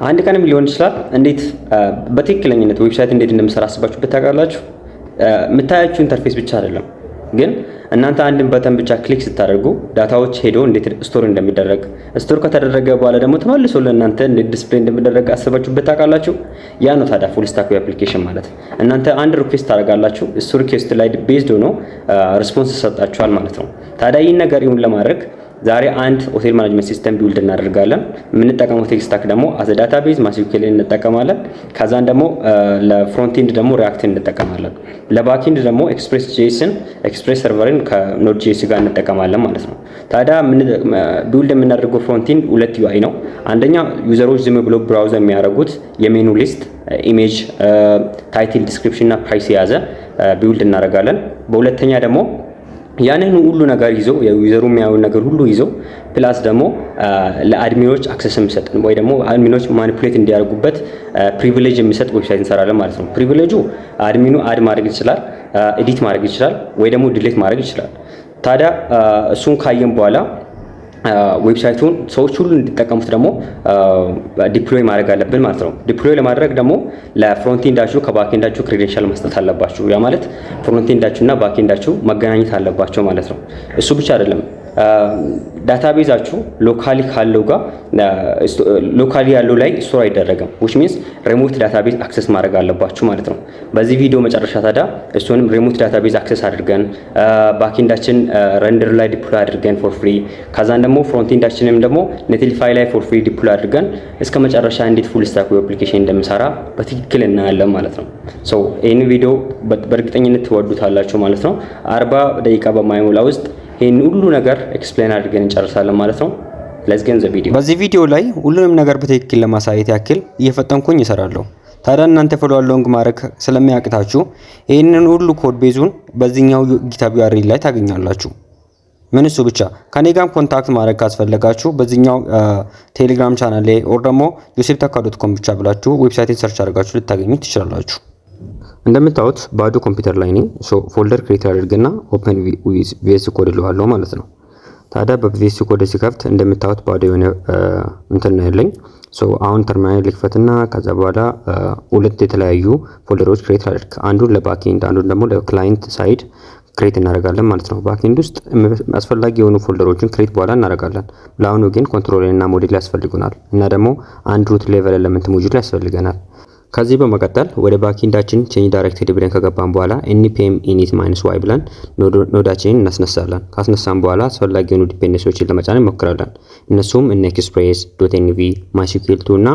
አንድ ቀንም ሊሆን ይችላል። እንዴት በትክክለኛነት ዌብሳይት እንዴት እንደምሰራ አስባችሁበት ታውቃላችሁ? የምታያችሁ ኢንተርፌስ ብቻ አይደለም፣ ግን እናንተ አንድን በተን ብቻ ክሊክ ስታደርጉ ዳታዎች ሄዶ እንዴት ስቶር እንደሚደረግ ስቶር ከተደረገ በኋላ ደግሞ ተመልሶ ለእናንተ እንዴት ዲስፕሌይ እንደሚደረግ አስባችሁበት ታውቃላችሁ? ያ ነው ታዲያ ፉል ስታክ አፕሊኬሽን ማለት። እናንተ አንድ ሪኩዌስት ታደርጋላችሁ፣ እሱ ሪኩዌስት ላይ ቤዝድ ሆኖ ሪስፖንስ ይሰጣችኋል ማለት ነው። ታዲያ ይህን ነገር ይሁን ለማድረግ ዛሬ አንድ ሆቴል ማኔጅመንት ሲስተም ቢውልድ እናደርጋለን። የምንጠቀመው ቴክ ስታክ ደግሞ አዘ ዳታቤዝ ማይስኩኤል እንጠቀማለን። ከዛን ደግሞ ለፍሮንት ኤንድ ደግሞ ሪአክት እንጠቀማለን። ለባክ ኤንድ ደግሞ ኤክስፕሬስ ጄኤስን ኤክስፕሬስ ሰርቨርን ከኖድ ጄኤስ ጋር እንጠቀማለን ማለት ነው። ታዲያ ቢውልድ የምናደርገው ፍሮንት ኤንድ ሁለት ዩአይ ነው። አንደኛ ዩዘሮች ዝም ብሎ ብራውዘር የሚያደርጉት የሜኑ ሊስት፣ ኢሜጅ፣ ታይትል፣ ዲስክሪፕሽን እና ፕራይስ የያዘ ቢውልድ እናደርጋለን። በሁለተኛ ደግሞ ያንን ሁሉ ነገር ይዞ የዩዘሩ የሚያዩን ነገር ሁሉ ይዞ ፕላስ ደግሞ ለአድሚኖች አክሰስ የሚሰጥ ወይ ደግሞ አድሚኖች ማኒፑሌት እንዲያደርጉበት ፕሪቪሌጅ የሚሰጥ ዌብሳይት እንሰራለን ማለት ነው። ፕሪቪሌጁ አድሚኑ አድ ማድረግ ይችላል፣ ኤዲት ማድረግ ይችላል፣ ወይ ደግሞ ዲሌት ማድረግ ይችላል። ታዲያ እሱን ካየን በኋላ ዌብሳይቱን ሰዎች ሁሉ እንዲጠቀሙት ደግሞ ዲፕሎይ ማድረግ አለብን ማለት ነው። ዲፕሎይ ለማድረግ ደግሞ ለፍሮንት ኤንዳችሁ ከባክ ኤንዳችሁ ክሬዴንሻል መስጠት አለባችሁ። ያ ማለት ፍሮንት ኤንዳችሁና ባክ ኤንዳችሁ መገናኘት አለባቸው ማለት ነው። እሱ ብቻ አይደለም፣ ዳታቤዛችሁ ሎካሊ ካለው ጋር ሎካሊ ያለው ላይ ስቶር አይደረግም። which means ሪሞት ዳታቤዝ አክሰስ ማድረግ አለባችሁ ማለት ነው። በዚህ ቪዲዮ መጨረሻ ታዲያ እሱንም ሪሞት ዳታቤዝ አክሰስ አድርገን ባክኤንዳችን ረንደር ላይ ዲፕሎይ አድርገን ፎር ፍሪ ከዛን ደግሞ ፍሮንት ኤንዳችንም ደግሞ ኔትሊፋይ ላይ ፎር ፍሪ ዲፕሎይ አድርገን እስከ መጨረሻ እንዴት ፉል ስታክ አፕሊኬሽን እንደምሰራ በትክክል እናያለን ማለት ነው። ሶ ይሄን ቪዲዮ በእርግጠኝነት ትወዱታላችሁ ማለት ነው። 40 ደቂቃ በማይሞላ ውስጥ ይሄን ሁሉ ነገር ኤክስፕሌን አድርገን እንጨርሳለን ማለት ነው። ሌትስ ጌት ዘ ቪዲዮ። በዚህ ቪዲዮ ላይ ሁሉንም ነገር በትክክል ለማሳየት ያክል እየፈጠንኩኝ እሰራለሁ። ታዲያ እናንተ ፎሎ አሎንግ ማድረግ ስለሚያቅታችሁ ይሄንን ሁሉ ኮድ ቤዙን በዚህኛው ጊታብ ዩአርኤል ላይ ታገኛላችሁ። ምን እሱ ብቻ ከኔ ጋር ኮንታክት ማድረግ ካስፈለጋችሁ በዚህኛው ቴሌግራም ቻናል ላይ ኦር ደግሞ yoseptaka.com ብቻ ብላችሁ ዌብሳይትን ሰርች አድርጋችሁ ልታገኙ ትችላላችሁ። እንደምታዩት ባዶ ኮምፒውተር ላይ ነኝ። ሶ ፎልደር ክሬት አድርግና ኦፕን ዊዝ ቪኤስ ኮድ እለዋለሁ ማለት ነው። ታዲያ በቪኤስ ኮድ ሲከፍት እንደምታዩት ባዶ የሆነ እንትን ነው ያለኝ። ሶ አሁን ተርሚናል ልክፈትና ከዛ በኋላ ሁለት የተለያዩ ፎልደሮች ክሬት አድርግ። አንዱን ለባክኤንድ አንዱን ደግሞ ለክላይንት ሳይድ ክሬት እናደርጋለን ማለት ነው። ባክኤንድ ውስጥ አስፈላጊ የሆኑ ፎልደሮችን ክሬት በኋላ እናደርጋለን። ለአሁኑ ግን ኮንትሮል እና ሞዴል ያስፈልጉናል እና ደግሞ አንድ ሩት ሌቨል ኤሌመንት ሞጁል ያስፈልገናል። ከዚህ በመቀጠል ወደ ባክኤንዳችን ቼንጅ ዳይሬክተሪ ብለን ከገባን በኋላ npm init -y ብለን ኖዳችንን እናስነሳለን። ካስነሳን በኋላ አስፈላጊ የሆኑ ዲፔንደንሲዎችን ለመጫን እንሞክራለን። እነሱም express .env mysql2 እና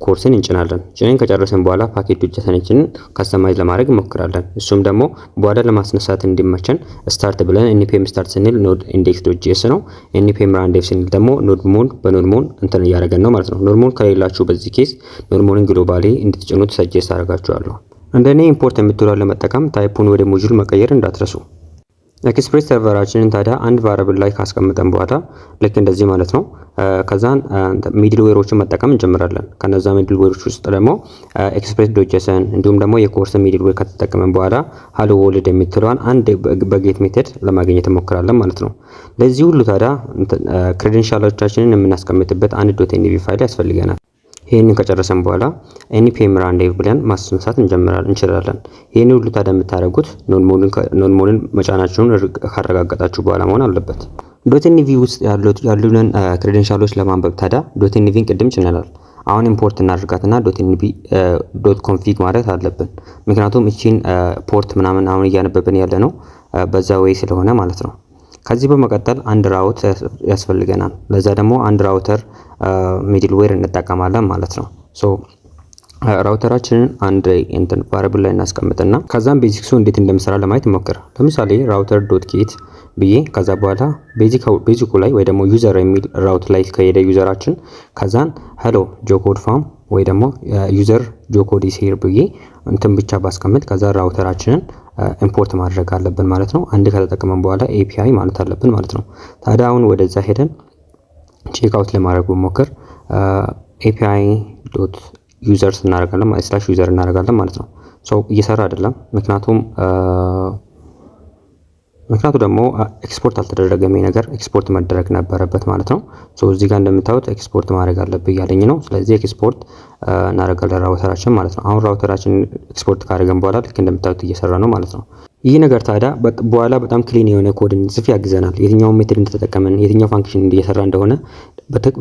ኮርስን እንጭናለን። ጭነን ከጨረስን በኋላ ፓኬጆቻችንን ካስተማይዝ ለማድረግ እንሞክራለን። እሱም ደግሞ በኋላ ለማስነሳት እንዲመቸን ስታርት ብለን npm start ስንል node index.js ነው። npm run dev ስንል ደግሞ ኖድሞን በኖድሞን እንትን እያደረገን ነው ማለት ነው። ኖድሞን ከሌላችሁ በዚህ ኬስ ኖድሞንን ግሎባሊ እንድትጭኑ ሰጀስት አደርጋችኋለሁ። እንደኔ ኢምፖርት የምትሏን ለመጠቀም ታይፑን ወደ ሞጁል መቀየር እንዳትረሱ። ኤክስፕሬስ ሰርቨራችንን ታዲያ አንድ ቫሪያብል ላይ ካስቀምጠን በኋላ ልክ እንደዚህ ማለት ነው። ከዛን ሚድል ዌሮችን መጠቀም እንጀምራለን። ከነዛ ሚድል ዌሮች ውስጥ ደግሞ express.json እንዲሁም ደግሞ የኮርስ ሚድል ዌር ከተጠቀመን በኋላ ሃሎ ወርልድ የምትሏን አንድ በጌት ሜተድ ለማግኘት እንሞክራለን ማለት ነው። ለዚህ ሁሉ ታዲያ ክሬዴንሻሎቻችንን የምናስቀምጥበት አንድ .env ፋይል ያስፈልገናል። ይሄንን ከጨረሰን በኋላ npm run dev ብለን ማስነሳት እንችላለን። ይሄን ሁሉ ታዲያ የምታደርጉት ኖድሞንን መጫናችሁን ካረጋገጣችሁ በኋላ መሆን አለበት። .env ውስጥ ያሉንን ክሬዴንሻሎች ለማንበብ ታዲያ .envን ቅድም ጭነናል። አሁን ኢምፖርት እናደርጋትና .env.config ማለት አለብን። ምክንያቱም እቺን ፖርት ምናምን አሁን እያነበብን ያለ ነው በዛ ወይ ስለሆነ ማለት ነው። ከዚህ በመቀጠል አንድ ራውተር ያስፈልገናል። ለዛ ደግሞ አንድ ራውተር ሚድልዌር እንጠቀማለን ማለት ነው። ሶ ራውተራችንን አንድ እንትን ቫሪያብል ላይ እናስቀምጥና ከዛም ቤዚክሱ እንዴት እንደምሰራ ለማየት እንሞክር። ለምሳሌ router.get ብዬ ከዛ በኋላ ቤዚኩ ላይ ወይ ደግሞ ዩዘር የሚል ራውት ላይ ከሄደ ዩዘራችን ከዛን hello jcode farm ወይ ደግሞ ዩዘር jcode is here ብዬ እንትን ብቻ ባስቀምጥ ከዛ ራውተራችንን ኢምፖርት ማድረግ አለብን ማለት ነው። አንድ ከተጠቀመን በኋላ API ማለት አለብን ማለት ነው። ታዲያ አሁን ወደዛ ሄደን ቼክ አውት ለማድረግ ሞክር api.users እናደርጋለን ማለት /user እናደርጋለን ማለት ነው። ሶ እየሰራ አይደለም ምክንያቱም ምክንያቱ ደግሞ ኤክስፖርት አልተደረገም። ይሄ ነገር ኤክስፖርት መደረግ ነበረበት ማለት ነው። ሶ እዚህ ጋር እንደምታዩት ኤክስፖርት ማድረግ አለብኝ እያለኝ ነው። ስለዚህ ኤክስፖርት እናደርጋለን ራውተራችን ማለት ነው። አሁን ራውተራችን ኤክስፖርት ካደረገን በኋላ ልክ እንደምታዩት እየሰራ ነው ማለት ነው። ይህ ነገር ታዲያ በኋላ በጣም ክሊን የሆነ ኮድ እንጽፍ ያግዘናል። የትኛው ሜትድ እንደተጠቀመን የትኛው ፋንክሽን እየሰራ እንደሆነ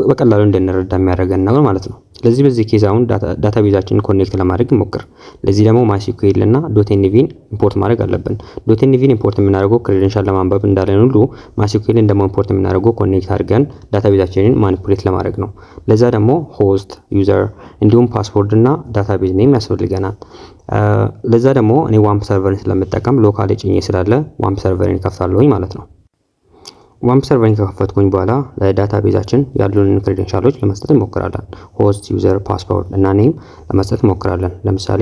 በቀላሉ እንድንረዳ የሚያደርገን ነው ማለት ነው። ስለዚህ በዚህ ኬዝ አሁን ዳታቤዛችንን ኮኔክት ለማድረግ እንሞክር። ለዚህ ደግሞ ማይስኩኤል እና ዶትኤንቪን ኢምፖርት ማድረግ አለብን። ዶትኤንቪን ኢምፖርት የምናደርገው ክሬደንሻል ለማንበብ እንዳለን ሁሉ ማይስኩኤልን ደግሞ ኢምፖርት የምናደርገው ኮኔክት አድርገን ዳታቤዛችንን ማኒፑሌት ለማድረግ ነው። ለዛ ደግሞ ሆስት፣ ዩዘር እንዲሁም ፓስወርድ እና ዳታቤዝ ኔም ያስፈልገናል። ለዛ ደግሞ እኔ ዋምፕ ሰርቨርን ስለምጠቀም ሎካል ጭኜ ስላለ ዋምፕ ሰርቨርን ከፍታለሁኝ ማለት ነው። ዋምፕ ሰርቨርን ከከፈትኩኝ በኋላ ለዳታቤዛችን ያሉንን ክሬደንሻሎች ለመስጠት እንሞክራለን። ሆስት፣ ዩዘር፣ ፓስወርድ እና ኔም ለመስጠት እንሞክራለን። ለምሳሌ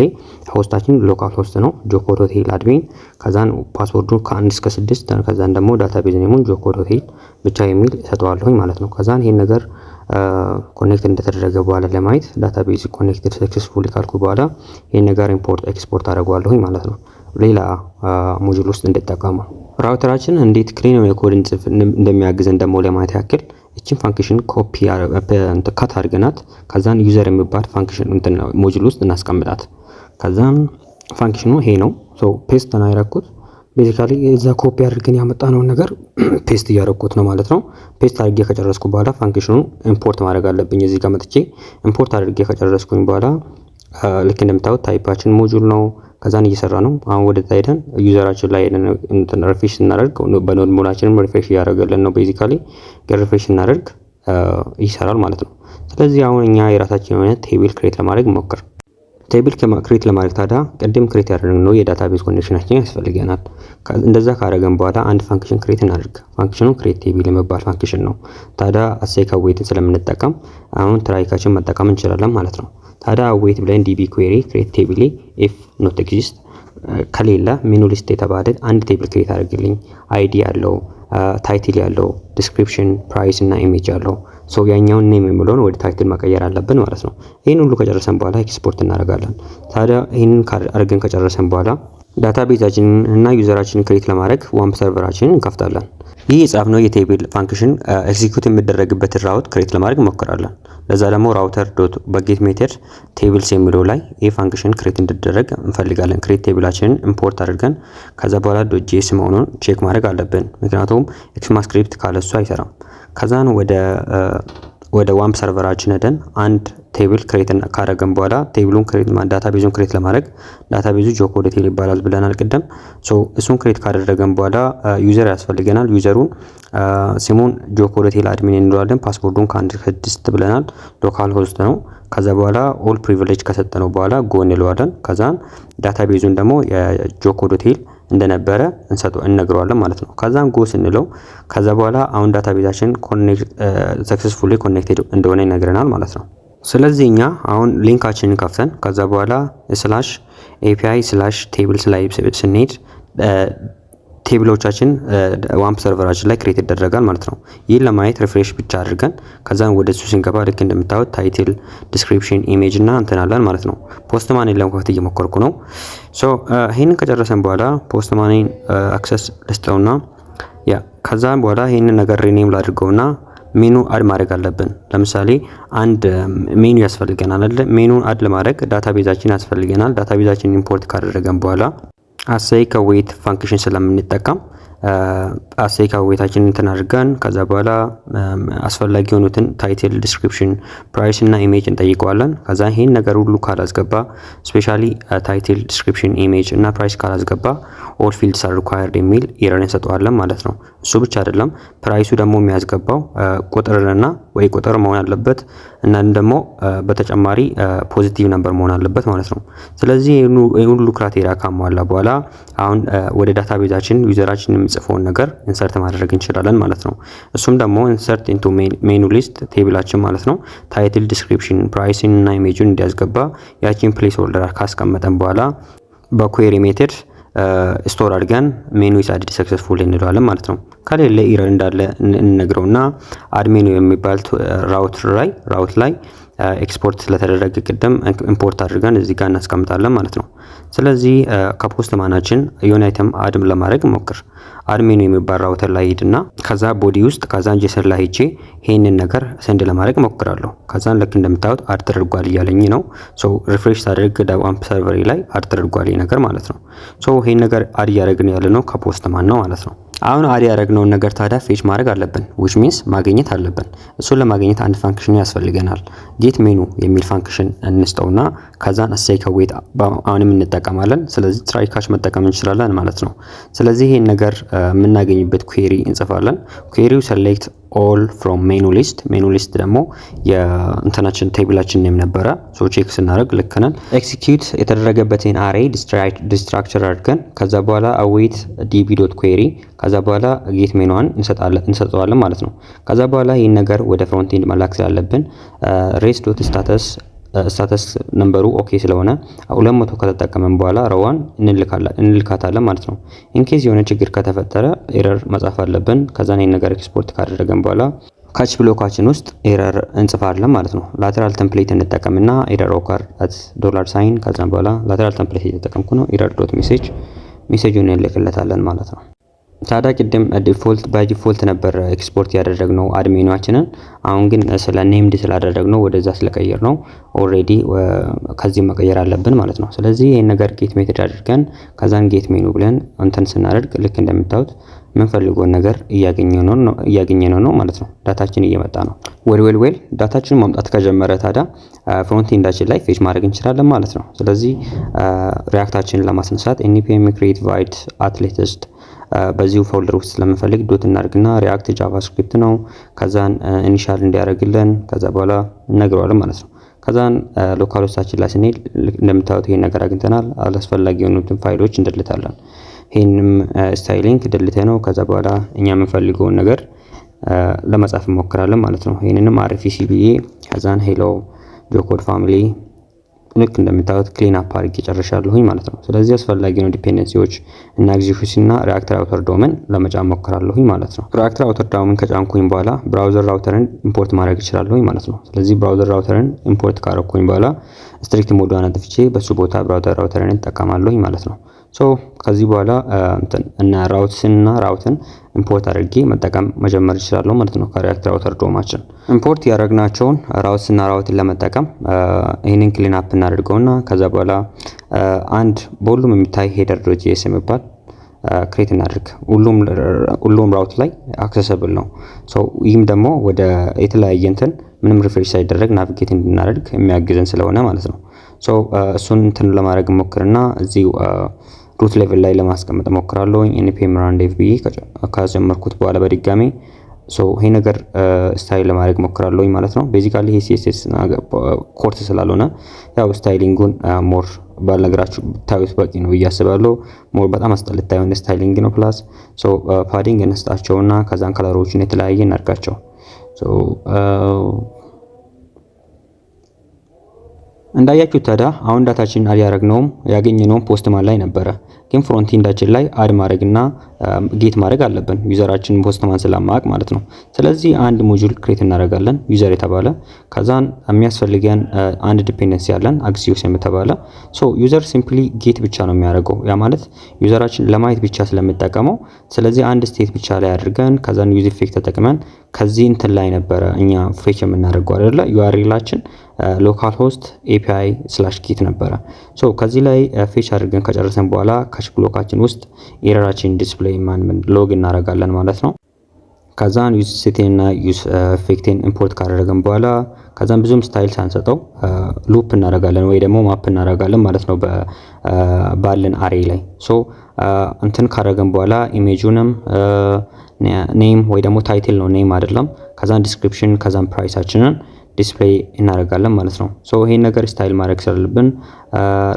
ሆስታችን ሎካል ሆስት ነው ጆኮድ ሆቴል አድሚን፣ ከዛን ፓስወርዱ ከ1 እስከ 6፣ ከዛን ደግሞ ዳታቤዝ ኔሙን ጆኮድ ሆቴል ብቻ የሚል እሰጠዋለሁኝ ማለት ነው። ከዛን ይሄን ነገር ኮኔክት እንደተደረገ በኋላ ለማየት ዳታቤዝ ኮኔክትድ ሰክሰስፉሊ ካልኩ በኋላ ይሄን ነገር ኢምፖርት ኤክስፖርት አደርገዋለሁኝ ማለት ነው። ሌላ ሞጁል ውስጥ እንድጠቀመው ራውተራችን እንዴት ክሊን የሆነ ኮድ እንጽፍ እንደሚያግዘን ደግሞ ለማየት ያክል እቺን ፋንክሽን ኮፒ ካት አድርገናት ከዛን ዩዘር የሚባል ፋንክሽን ሞጁል ውስጥ እናስቀምጣት። ከዛን ፋንክሽኑ ይሄ ነው። ሶ ፔስት ነው ያደረኩት። ቤዚካሊ እዛ ኮፒ አድርገን ያመጣነውን ነገር ፔስት እያደረኩት ነው ማለት ነው። ፔስት አድርጌ ከጨረስኩ በኋላ ፋንክሽኑ ኢምፖርት ማድረግ አለብኝ። እዚህ ጋር መጥቼ ኢምፖርት አድርጌ ከጨረስኩኝ በኋላ ልክ እንደምታዩት ታይፓችን ሞጁል ነው። ከዛን እየሰራ ነው። አሁን ወደ ታይደን ዩዘራችን ላይ ሪፍሬሽ ስናደርግ በኖድ ሞላችንም ሪፍሬሽ እያደረገልን ነው። ቤዚካሊ ሪፍሬሽ ስናደርግ ይሰራል ማለት ነው። ስለዚህ አሁን እኛ የራሳችን የሆነ ቴብል ክሬት ለማድረግ ሞክር። ቴብል ክሬት ለማድረግ ታዲያ ቅድም ክሬት ያደረግነው የዳታቤዝ ኮኔክሽናችን ያስፈልገናል። እንደዛ ካደረገን በኋላ አንድ ፋንክሽን ክሬት እናድርግ። ፋንክሽኑ ክሬት ቴብል የሚባል ፋንክሽን ነው። ታዲያ አሴክ አዌይትን ስለምንጠቀም አሁን ትራይካችን መጠቀም እንችላለን ማለት ነው። ታዲያ አዌይት ብለን ዲቢ ኩዌሪ ክሬት ቴብል ኢፍ ኖት ኤግዚስት ከሌለ ሜኑ ሊስት የተባለ አንድ ቴብል ክሬት አድርግልኝ። አይዲ ያለው፣ ታይትል ያለው፣ ዲስክሪፕሽን፣ ፕራይስ እና ኢሜጅ ያለው። ሶ ያኛውን ኔም የሚለውን ወደ ታይትል መቀየር አለብን ማለት ነው። ይሄን ሁሉ ከጨረሰን በኋላ ኤክስፖርት እናደርጋለን። ታዲያ ይሄንን አድርገን ከጨረሰን በኋላ ዳታቤዛችንን እና ዩዘራችንን ክሬት ለማድረግ ዋምፕ ሰርቨራችንን እንከፍታለን። ይህ የጻፍነው የቴብል ፋንክሽን ኤክዚኪዩት የሚደረግበትን ራውት ክሬት ለማድረግ እንሞክራለን። ለዛ ደግሞ ራውተር ዶት በጌት ሜተድ ቴብልስ የሚለው ላይ ይህ ፋንክሽን ክሬት እንዲደረግ እንፈልጋለን። ክሬት ቴብላችንን ኢምፖርት አድርገን ከዛ በኋላ ዶት ጄኤስ መሆኑን ቼክ ማድረግ አለብን። ምክንያቱም ኤክስማስክሪፕት ካለሱ አይሰራም። ከዛን ወደ ዋምፕ ሰርቨራችን ሄደን አንድ ቴብል ክሬት ካደረገን በኋላ ቴብሉን ክሬት ዳታቤዙን ክሬት ለማድረግ ዳታቤዙ ጆኮድ ሆቴል ይባላል ብለናል ቅድም። ሶ እሱን ክሬት ካደረገን በኋላ ዩዘር ያስፈልገናል። ዩዘሩን ስሙን ጆኮድ ሆቴል አድሚን እንለዋለን። ፓስወርዱን ከ1 እስከ 6 ብለናል። ሎካል ሆስት ነው። ከዛ በኋላ ኦል ፕሪቪሌጅ ከሰጠነው በኋላ ጎ እንለዋለን። ከዛን ዳታቤዙን ደግሞ የጆኮድ ሆቴል እንደነበረ እንነግረዋለን ማለት ነው። ከዛም ጎ ስንለው ከዛ በኋላ አሁን ዳታቤዛችን ሰክሰስፉሊ ኮኔክትድ እንደሆነ ይነግረናል ማለት ነው። ስለዚህ እኛ አሁን ሊንካችንን ከፍተን ከዛ በኋላ ስላሽ ኤፒአይ ስላሽ ቴብልስ ላይ ስንሄድ ቴብሎቻችን ዋምፕ ሰርቨራችን ላይ ክሬት ይደረጋል ማለት ነው። ይህን ለማየት ሪፍሬሽ ብቻ አድርገን ከዛን ወደ እሱ ስንገባ ልክ እንደምታዩት ታይትል፣ ዲስክሪፕሽን፣ ኢሜጅ እና እንትናለን ማለት ነው። ፖስትማንን ለመክፈት እየሞከርኩ ነው። ሶ ይሄንን ከጨረሰን በኋላ ፖስትማንን አክሰስ ልስጠውና ከዛን በኋላ ይሄንን ነገር ሪኔም ላድርገውና ሜኑ አድ ማድረግ አለብን። ለምሳሌ አንድ ሜኑ ያስፈልገናል አይደል? ሜኑን አድ ለማድረግ ዳታቤዛችን ያስፈልገናል። ዳታቤዛችን ኢምፖርት ካደረገን በኋላ አሴክ አዌይት ፋንክሽን ስለምንጠቀም አሴክ አዌይታችንን እንትን አድርገን ከዛ በኋላ አስፈላጊ የሆኑትን ታይትል፣ ዲስክሪፕሽን፣ ፕራይስ እና ኢሜጅ እንጠይቀዋለን። ከዛ ይሄን ነገር ሁሉ ካላስገባ ስፔሻሊ ታይትል፣ ዲስክሪፕሽን፣ ኢሜጅ እና ፕራይስ ካላስገባ ኦል ፊልድስ አር ሪኳየርድ የሚል ኤረር እንሰጠዋለን ማለት ነው። እሱ ብቻ አይደለም፣ ፕራይሱ ደግሞ የሚያስገባው ቁጥርና ወይ ቁጥር መሆን አለበት እና ደግሞ በተጨማሪ ፖዚቲቭ ነምበር መሆን አለበት ማለት ነው። ስለዚህ ይሄን ሁሉ ክራይቴሪያ ካሟላ በኋላ አሁን ወደ ዳታቤዛችን ዩዘራችን የሚጽፈውን ነገር ኢንሰርት ማድረግ እንችላለን ማለት ነው። እሱም ደግሞ ኢንሰርት ኢንቱ ሜኑ ሊስት ቴብላችን ማለት ነው። ታይትል፣ ዲስክሪፕሽን፣ ፕራይሲን እና ኢሜጁን እንዲያስገባ ያቺን ፕሌስ ሆልደር ካስቀመጠን በኋላ በኩዌሪ ሜተድ ስቶር አድርገን ሜኑ ኢዝ አድድ ሰክሰስፉል እንለዋለን ማለት ነው። ከሌለ ኢረር እንዳለ እንነግረውና አድሜኑ የሚባል ራውት ላይ ኤክስፖርት ስለተደረገ ቅድም ኢምፖርት አድርገን እዚህ ጋር እናስቀምጣለን ማለት ነው። ስለዚህ ከፖስት ማናችን የሆነ አይተም አድም ለማድረግ ሞክር። አድሜኑ የሚባል ራውተር ላይ ሄድና ከዛ ቦዲ ውስጥ ከዛን ጄሰን ላይ ሄጄ ይሄንን ነገር ሰንድ ለማድረግ ሞክራለሁ። ከዛን ልክ እንደምታዩት አድ ተደርጓል እያለኝ ነው። ሶ ሪፍሬሽ ሳደርግ ዳዋምፕ ሰርቨሪ ላይ አድ ተደርጓል ይሄ ነገር ማለት ነው። ሶ ይሄን ነገር አድ እያደረግን ያለ ነው ከፖስት ማን ነው ማለት ነው። አሁን አድ ያደረግነውን ነገር ታዲያ ፌች ማድረግ አለብን which means ማግኘት አለብን። እሱን ለማግኘት አንድ ፋንክሽን ያስፈልገናል። ጌት ሜኑ የሚል ፋንክሽን እንስጠውና ከዛን አሳይ ከዌት አሁንም እንጠቀማለን። ስለዚህ ትራይ ካች መጠቀም እንችላለን ማለት ነው። ስለዚህ ይሄን ነገር የምናገኝበት ኩዌሪ እንጽፋለን። ኩዌሪው ሴሌክት ኦል ፍሮም ሜኑ ሊስት። ሜኑ ሊስት ደግሞ የእንተናችን ቴብላችን ኔም ነበረ። ሶ ቼክ ስናደርግ ልክ ነን። ኤክሲኪዩት የተደረገበትን አሬ ዲስትራክቸር አድርገን ከዛ በኋላ አዌት ዲቢ ዶት ኩዌሪ ከዛ በኋላ ጌት ሜኑዋን እንሰጠዋለን ማለት ነው። ከዛ በኋላ ይህን ነገር ወደ ፍሮንት ኤንድ መላክ ስላለብን ሬስ ዶት ስታተስ ነምበሩ ኦኬ ስለሆነ 200 ከተጠቀመን በኋላ ረዋን እንልካታለን ማለት ነው። ኢንኬዝ የሆነ ችግር ከተፈጠረ ኤረር መጻፍ አለብን። ከዛ ይሄን ነገር ኤክስፖርት ካደረገን በኋላ ካች ብሎካችን ውስጥ ኤረር እንጽፋለን ማለት ነው። ላተራል ቴምፕሌት እንጠቀምና ኤረር ኦከር $ሳይን ከዛም በኋላ ላተራል ቴምፕሌት እየተጠቀምኩ ነው ኤረር ዶት ሜሴጁን እንልክለታለን ማለት ነው። ታዲያ ቅድም ባይ ዲፎልት ነበር ኤክስፖርት ያደረግነው አድሜኗችንን። አሁን ግን ስለ ኔምድ ስላደረግነው ወደዛ ስለቀየር ነው ኦሬዲ ከዚህ መቀየር አለብን ማለት ነው። ስለዚህ ይሄን ነገር ጌት ሜተድ አድርገን ከዛን ጌት ሜኑ ብለን እንትን ስናደርግ ልክ እንደምታዩት የምንፈልገውን ነገር እያገኘነው ነው ማለት ነው። ዳታችን እየመጣ ነው። ዌል ዳታችን ማምጣት ከጀመረ ታዲያ ፍሮንት ኤንዳችን ላይ ፌች ማድረግ እንችላለን ማለት ነው። ስለዚህ ሪያክታችንን ለማስነሳት npm create void at latest በዚሁ ፎልደር ውስጥ ስለምንፈልግ ዶት እናርግና ሪያክት ጃቫስክሪፕት ነው። ከዛን ኢኒሻል እንዲያደርግልን ከዛ በኋላ እነግረዋለን ማለት ነው። ከዛን ሎካል ሆስታችን ላይ ስንሄድ እንደምታዩት ይሄን ነገር አግኝተናል። አላስፈላጊ የሆኑትን ፋይሎች እንደልታለን። ይሄንም ስታይሊንግ ደልተ ነው። ከዛ በኋላ እኛ የምንፈልገውን ነገር ለመጻፍ እንሞክራለን ማለት ነው። ይሄንንም RFC ብዬ ከዛን ሄሎ ጆኮድ ፋሚሊ ልክ እንደምታዩት ክሊን አፕ አድርጌ ጨርሻለሁኝ ማለት ነው። ስለዚህ አስፈላጊ ነው ዲፔንደንሲዎች እና ኤግዚኪዩሽን እና ሪአክት ራውተር ዶመን ለመጫን ሞክራለሁኝ ማለት ነው። ሪአክት ራውተር ዶመን ከጫንኩኝ በኋላ ብራውዘር ራውተርን ኢምፖርት ማድረግ እችላለሁኝ ማለት ነው። ስለዚህ ብራውዘር ራውተርን ኢምፖርት ካረኩኝ በኋላ ስትሪክት ሞዱን አጥፍቼ በሱ ቦታ ብራውዘር ራውተርን እጠቀማለሁኝ ማለት ነው። ሶ ከዚህ በኋላ እና ራውትን ኢምፖርት አድርጌ መጠቀም መጀመር እችላለሁ ማለት ነው። ከሪአክት ራውተር ዶማችን ኢምፖርት ያደረግናቸውን ራውትን ለመጠቀም ይሄንን ክሊን አፕ እናደርገውና ከዛ በኋላ አንድ በሁሉም የሚታይ ሄደር ዶት ጄኤስ የሚባል ክሬት እናድርግ። ሁሉም ራውት ላይ አክሰሰብል ነው። ሶ ይህም ደግሞ ወደ የተለያየ ምንም ሪፍሬሽ ሳይደረግ ናቪጌት እንድናደርግ የሚያግዘን ስለሆነ ማለት ነው። ሶ እሱን ለማድረግ ሞክርና እዚህ ሩት ሌቭል ላይ ለማስቀመጥ ሞክራለሁ። npm run dev ብዬ ካስጀመርኩት በኋላ በድጋሚ ይሄ ነገር ስታይል ለማድረግ ሞክራለሁ ማለት ነው። ቤዚካሊ ይሄ CSS ኮርስ ስላልሆነ ያው ስታይሊንጉን ሞር ባልነገራችሁ ብታዩት በቂ ነው እያስባለሁ። ሞር በጣም አስጠልታ የሆነ ስታይሊንግ ነው። ፕላስ ፓዲንግ እንስጣቸውና ከዛን ከለሮችን የተለያየ እናርጋቸው። እንዳያችሁት ታዲያ አሁን ዳታችን አድ ያደረግነውም ያገኘነውም ፖስት ማን ላይ ነበረ። ግን ፍሮንት ኤንዳችን ላይ አድ ማድረግና ጌት ማድረግ አለብን ዩዘራችን ፖስት ማን ስለማያውቅ ማለት ነው። ስለዚህ አንድ ሞጁል ክሬት እናደርጋለን ዩዘር የተባለ ከዛን የሚያስፈልገን አንድ ዲፔንደንሲ ያለን አክሲዮስ የተባለ ዩዘር ሲምፕሊ ጌት ብቻ ነው የሚያደርገው። ያ ማለት ዩዘራችን ለማየት ብቻ ስለምንጠቀመው ስለዚህ አንድ ስቴት ብቻ ላይ አድርገን ከዛን ዩዝ ኢፌክት ተጠቅመን ከዚህ ላይ ነበረ እኛ ፌች የምናደርገው አይደለ ዩአርኤላችን ሎካል ሆስት API/ጌት ነበረ። ከዚህ ላይ ፌች አድርገን ከጨረሰን በኋላ ካች ብሎካችን ውስጥ ኤረራችን ዲስፕሌይ ሎግ እናደርጋለን ማለት ነው። ከዛን ዩዝ ሴቲንግ እና ዩዝ ኢፌክትን ኢምፖርት ካደረገን በኋላ ከዛን ብዙም ስታይል ሳንሰጠው ሉፕ እናደርጋለን ወይ ደግሞ ማፕ እናደርጋለን ማለት ነው ባለን አሬ ላይ። ካደረገን በኋላ ኢሜጁንም ኔም ወይ ደግሞ ታይትል ነው ኔም አይደለም። ከዛን ዲስክሪፕሽን ከዛን ፕራይሳችንን ዲስፕሌይ እናደርጋለን ማለት ነው። ይሄን ነገር ስታይል ማድረግ ስላለብን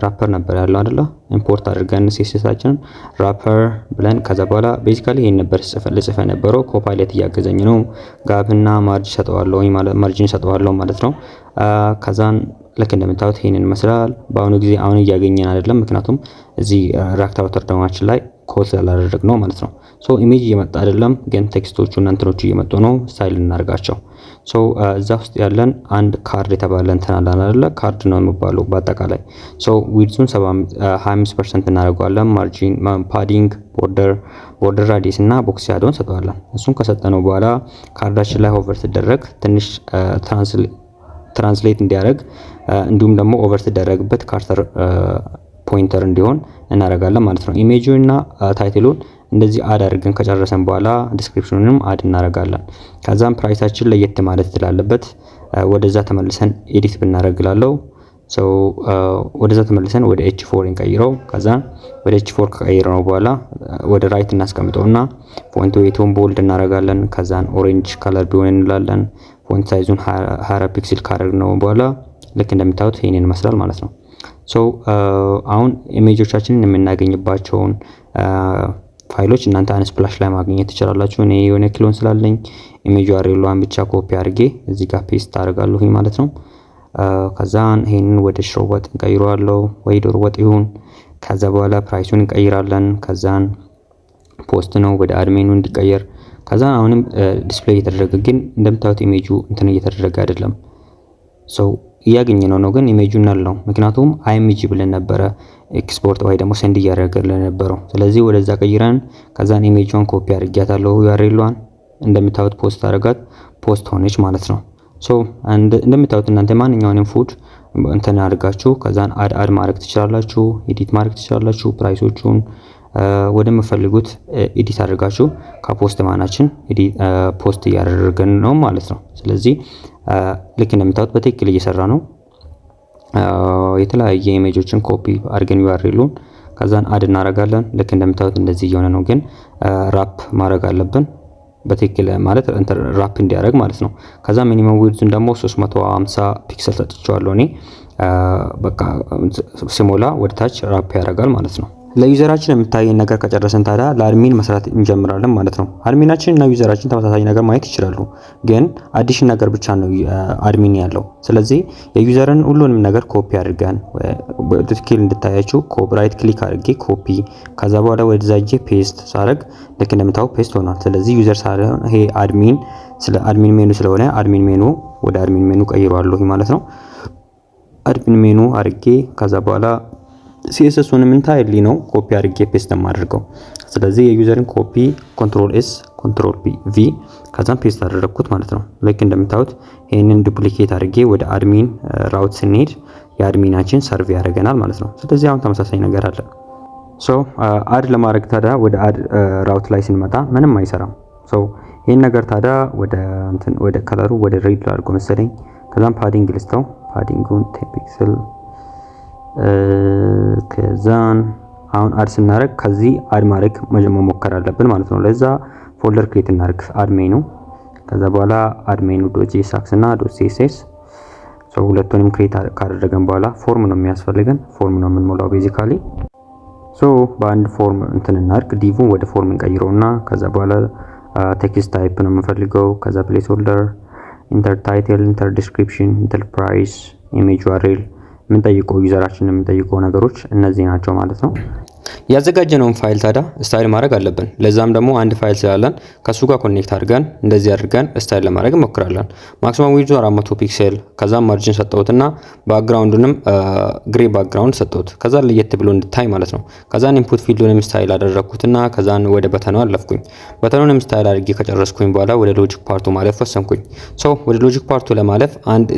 ራፐር ነበር ያለው አይደለ? ኢምፖርት አድርገን CSSአችንን ራፐር ብለን ከዛ በኋላ ቤዚካሊ ይሄን ነበር ልጽፈ ነበረው። ኮፓይለት እያገዘኝ ነው። ጋብና ማርጂን ሰጠዋለሁ ማለት ነው። ከዛን ልክ እንደምታዩት ይሄንን መስላል። በአሁኑ ጊዜ አሁን እያገኘን አይደለም፣ ምክንያቱም እዚህ ሪአክት ራውተር ዶማችን ላይ ኮድ ስላላደረግ ነው ማለት ነው። ኢሜጅ እየመጣ አይደለም፣ ግን ቴክስቶቹ እና እንትኖቹ እየመጡ ነው። ስታይል እናርጋቸው። እዛ ውስጥ ያለን አንድ ካርድ የተባለ እንትን አለን አይደለ? ካርድ ነው የሚባለው በአጠቃላይ። ዊድዙን 25% እናደርገዋለን። ማርጂን፣ ፓዲንግ፣ ቦርደር ራዲየስ እና ቦክስ ሻዶውን እንሰጠዋለን። እሱን ከሰጠነው በኋላ ካርዳችን ላይ ሆቨር ሲደረግ ትንሽ ትራንስሌት እንዲያደርግ እንዲሁም ደግሞ ኦቨር ሲደረግበት ካርሰር ፖይንተር እንዲሆን እናደርጋለን ማለት ነው። ኢሜጁን እና ታይትሉን እንደዚህ አድ አድርገን ከጨረሰን በኋላ ዲስክሪፕሽኑንም አድ እናደርጋለን። ከዛም ፕራይሳችን ለየት ማለት ስላለበት ወደዛ ተመልሰን ኤዲት ብናደርግላለው ወደዛ ተመልሰን ወደ H4 እንቀይረው። ከዛ ወደ H4 ከቀይረነው በኋላ ወደ ራይት እናስቀምጠውና ፎንት ዌይቱን ቦልድ እናደርጋለን። ከዛን ኦሬንጅ ከለር ቢሆን እንላለን። ፎንት ሳይዙን 24 ፒክሰል ካደረግነው በኋላ ልክ እንደምታዩት ይሄንን ይመስላል ማለት ነው። አሁን ኢሜጆቻችንን የምናገኝባቸውን ፋይሎች እናንተ አንስፕላሽ ላይ ማግኘት ትችላላችሁ። እኔ የሆነ ክሎን ስላለኝ ኢሜጅ URL ብቻ ኮፒ አድርጌ እዚህ ጋር ፔስት አደርጋለሁ ማለት ነው። ከዛን ይሄንን ወደ ሽሮ ወጥ እንቀይረዋለሁ ወይ ዶሮ ወጥ ይሁን። ከዛ በኋላ ፕራይሱን እንቀይራለን። ከዛን ፖስት ነው ወደ አድሜኑ እንዲቀየር። ከዛን አሁንም ዲስፕሌይ እየተደረገ ግን እንደምታዩት ኢሜጁ እንትን እየተደረገ አይደለም። እያገኘነው ነው ግን ኢሜጁን ነው። ምክንያቱም IMG ብለን ነበረ ኤክስፖርት ወይ ደግሞ ሰንድ እያደረገልን ነበረው። ስለዚህ ወደዛ ቀይረን ከዛን ኢሜጁን ኮፒ አድርጌያታለሁ። URL-ዋን እንደምታዩት ፖስት አደረጋት፣ ፖስት ሆነች ማለት ነው። እንደምታዩት እናንተ ማንኛውንም ፉድ እንትን አድርጋችሁ ከዛን አድ ማድረግ ትችላላችሁ፣ ኤዲት ማድረግ ትችላላችሁ። ፕራይሶቹን ወደምፈልጉት ኤዲት አድርጋችሁ ከፖስት ማናችን ፖስት እያደረገን ነው ማለት ነው። ስለዚህ ልክ እንደምታዩት በትክክል እየሰራ ነው። የተለያየ ኢሜጆችን ኮፒ አድርገን URL-ን ከዛን አድ እናደርጋለን። ልክ እንደምታዩት እንደዚህ እየሆነ ነው። ግን ራፕ ማድረግ አለብን በትክክል ማለት ራፕ እንዲያደርግ ማለት ነው። ከዛ ሚኒመም ዊድዙን ደግሞ 350 ፒክሰል ሰጥቼዋለሁ እኔ። በቃ ሲሞላ ወደታች ራፕ ያደርጋል ማለት ነው። ለዩዘራችን የምታየን ነገር ከጨረሰን ታዲያ ለአድሚን መስራት እንጀምራለን ማለት ነው። አድሚናችን እና ዩዘራችን ተመሳሳይ ነገር ማየት ይችላሉ፣ ግን አዲሽን ነገር ብቻ ነው አድሚን ያለው። ስለዚህ የዩዘርን ሁሉንም ነገር ኮፒ አድርገን በትክክል እንድታያችሁ ራይት ክሊክ አድርጌ ኮፒ፣ ከዛ በኋላ ወደዛ ሄጄ ፔስት ሳደርግ ልክ እንደምታው ፔስት ሆኗል። ስለዚህ ዩዘር ሳይሆን ይሄ አድሚን ስለ አድሚን ሜኑ ስለሆነ አድሚን ሜኑ ወደ አድሚን ሜኑ ቀይሯለሁ ማለት ነው። አድሚን ሜኑ አድርጌ ከዛ በኋላ CSS-ን እንታይሊ ነው ኮፒ አድርጌ ፔስት የማደርገው። ስለዚህ የዩዘርን ኮፒ ኮንትሮል ኤስ ኮንትሮል ቪ ከዛም ፔስት አደረግኩት ማለት ነው። ላይክ እንደምታዩት ይሄንን ዱፕሊኬት አድርጌ ወደ አድሚን ራውት ስንሄድ የአድሚናችን ሰርቭ ያደርገናል ማለት ነው። ስለዚህ አሁን ተመሳሳይ ነገር አለ። አድ ለማድረግ ታዲያ ወደ አድ ራውት ላይ ስንመጣ ምንም አይሰራም። ይሄን ነገር ታዲያ ወደ ከለሩ ወደ ሬድ አድርጎ መሰለኝ። ከዛም ፓዲንግ ልስተው ፓዲንጉን 10 ፒክሰል ከዛን አሁን አድ ስናደርግ ከዚህ አድ ማድረግ መሞከር አለብን ማለት ነው። ለዛ ፎልደር ክሬት እናድርግ አድሜኑ። ከዛ በኋላ አድሜኑ .jsx እና .css ሁለቱንም ክሬት ካደረገን በኋላ ፎርም ነው የሚያስፈልገን። ፎርም ነው የምንሞላው ቤዚካሊ። በአንድ ፎርም እንትን እናድርግ። ዲቭን ወደ ፎርም እንቀይረውና ከዛ በኋላ ቴክስት ታይፕ ነው የምንፈልገው። ከዛ ፕሌስ ሆልደር፣ ኢንተር ታይትል፣ ኢንተር ዲስክሪፕሽን፣ ኢንተር ፕራይስ፣ ኢሜጅ URL የምንጠይቀው ዩዘራችን የምንጠይቀው ነገሮች እነዚህ ናቸው ማለት ነው። ያዘጋጀነውን ፋይል ታዲያ ስታይል ማድረግ አለብን። ለዛም ደግሞ አንድ ፋይል ስላለን ከሱ ጋር ኮኔክት አድርገን እንደዚህ አድርገን ስታይል ለማድረግ እንሞክራለን። ማክሲመም ዊድዙ 400 ፒክሰል ከዛም ማርጂን ሰጠሁትና ባክግራውንዱንም ግሬ ባክግራውንድ ሰጠሁት። ከዛ ለየት ብሎ እንድታይ ማለት ነው። ከዛን ኢንፑት ፊልዱንም ስታይል አደረኩትና ከዛን ወደ በተኑ አለፍኩኝ። በተኑንም ስታይል አድርጌ ከጨረስኩኝ በኋላ ወደ ሎጂክ ፓርቱ ማለፍ ወሰንኩኝ። ወደ ሎጂክ ፓርቱ ለማለፍ አንድ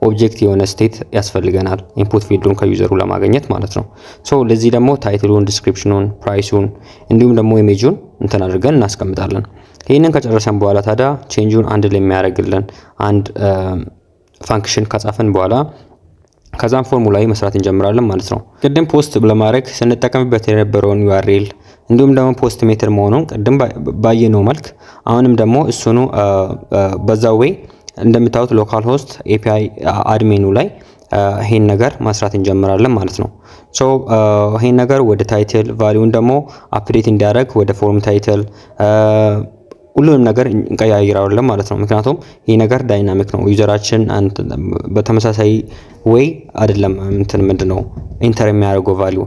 ኦብጀክት የሆነ ስቴት ያስፈልገናል ኢንፑት ፊልዱን ከዩዘሩ ለማግኘት ማለት ነው። ለዚህ ደግሞ ታይትሉን፣ ዲስክሪፕሽኑን፣ ፕራይሱን እንዲሁም ደግሞ ኢሜጁን እንትን አድርገን እናስቀምጣለን። ይሄንን ከጨረሰን በኋላ ታዲያ ቼንጁን አንድ ላይ የሚያደርግልን አንድ ፋንክሽን ከጻፈን በኋላ ከዛም ፎርሙላ መስራት እንጀምራለን ማለት ነው። ቅድም ፖስት ለማድረግ ስንጠቀምበት የነበረውን URL እንዲሁም ደግሞ ፖስት ሜተር መሆኑን ቅድም ባየነው መልክ አሁንም ደግሞ እሱኑ በዛው ወይ እንደምታዩት ሎካል ሆስት API አድሚኑ ላይ ይሄን ነገር መስራት እንጀምራለን ማለት ነው። ይሄን ነገር ወደ ታይትል ቫልዩን ደግሞ አፕዴት እንዲያደርግ ወደ ፎርም ታይትል ሁሉንም ነገር እንቀያይራለን ማለት ነው። ምክንያቱም ይሄ ነገር ዳይናሚክ ነው። ዩዘራችን በተመሳሳይ ወይ አይደለም ምንድነው ኢንተር የሚያደርገው ቫልዩ።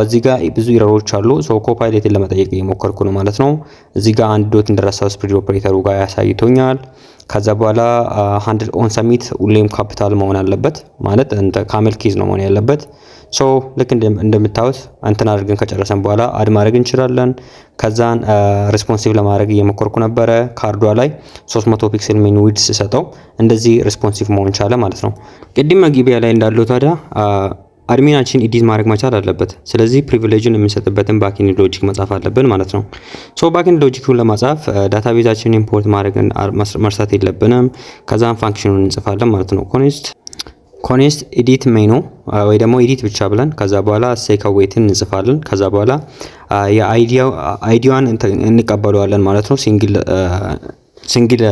እዚህ ጋር ብዙ ኢረሮች አሉ። ኮፓይለትን ለመጠየቅ እየሞከርኩ ነው ማለት ነው። እዚህ ጋር አንድ ዶት እንደረሳው ስፕሪድ ኦፕሬተሩ ጋር ያሳይቶኛል። ከዛ በኋላ ሃንድል ኦን ሰሚት ሁሌም ካፒታል መሆን አለበት ማለት ካሜል ኬዝ ነው መሆን ያለበት። ሶ ልክ እንደምታዩት እንትን አድርገን ከጨረሰን በኋላ አድ ማድረግ እንችላለን። ከዛን ሪስፖንሲቭ ለማድረግ እየሞከርኩ ነበረ። ካርዷ ላይ 300 ፒክሰል ሜን ዊድስ ሰጠው እንደዚህ ሪስፖንሲቭ መሆን ቻለ ማለት ነው። ቅድም መግቢያ ላይ እንዳለው ታዲያ አድሚናችን ኤዲት ማድረግ መቻል አለበት። ስለዚህ ፕሪቪሌጅን የምንሰጥበትን ባክኤንድ ሎጂክ መጻፍ አለብን ማለት ነው። ሶ ባክኤንድ ሎጂኩን ለማጻፍ ዳታቤዛችንን ኢምፖርት ማድረግን መርሳት የለብንም። ከዛም ፋንክሽኑን እንጽፋለን ማለት ነው። ኮኔስት ኤዲት ሜኑ ወይ ደግሞ ኤዲት ብቻ ብለን ከዛ በኋላ ሴክ አዌይትን እንጽፋለን። ከዛ በኋላ የአይዲዋን እንቀበለዋለን ማለት ነው። ሲንግል